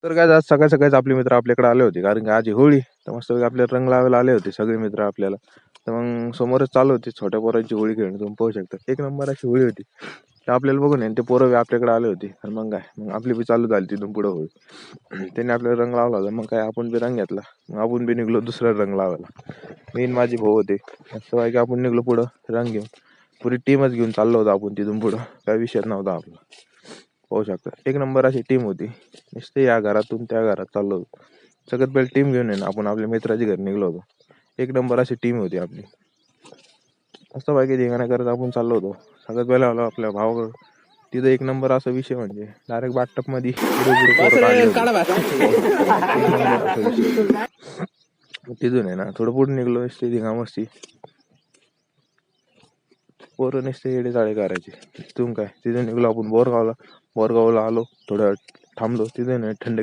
तर काय आज सकाळ सकाळीच आपले मित्र आपल्याकडे आले होते, कारण की आज आहे होळी. तर मस्त आपल्याला रंग लावायला आले होते सगळे मित्र आपल्याला. तर मग समोरच चालू होती छोट्या पोरांची होळी खेळणं, तुम्ही पाहू शकता एक नंबर अशी होळी होती. तर आपल्याला बघून आहे ना ते पोरं बी आपल्याकडे आले होते. आणि मग काय मग आपली बी चालू झाली तिथून पुढे होळी. त्यांनी आपल्याला रंग लावला होता, मग काय आपण बी रंग घेतला. मग आपण बी निघलो दुसरा रंग लावायला. मी आणि माझे भाऊ होते. असं आहे की आपण निघलो पुढं रंग घेऊन. पुरी टीमच घेऊन चाललो होतो आपण तिथून पुढं, काय विषय नव्हता आपला. पाहू शकता एक नंबर अशी टीम होती. नुसते या घरातून त्या घरात चाललो होतो. सगळ्यात पहिले टीम घेऊन आहे ना आपण आपल्या मित्राच्या घरी निघलो होतो. एक नंबर अशी टीम होती आपली. असं बाकी धिंगाणा करत आपण चाललो होतो. सगळ्यात पहिला आलो आपल्या भावाकडं. तिथं एक नंबर असा विषय म्हणजे डायरेक्ट बाथटब मध्ये पुढे पुढे पोरं काढले होते. पाहू शकता एक नंबर असा विषय. तिथून आहे ना थोडं पुढे निघलो नुसती धिंगा मस्ती. पोरं नुसते येडे चाळे करायचे. तिथून काय तिथून निघलो आपण बोरगावला. बोरगावला आलो थोड्या वेळ थांबलो तिथे ना थंड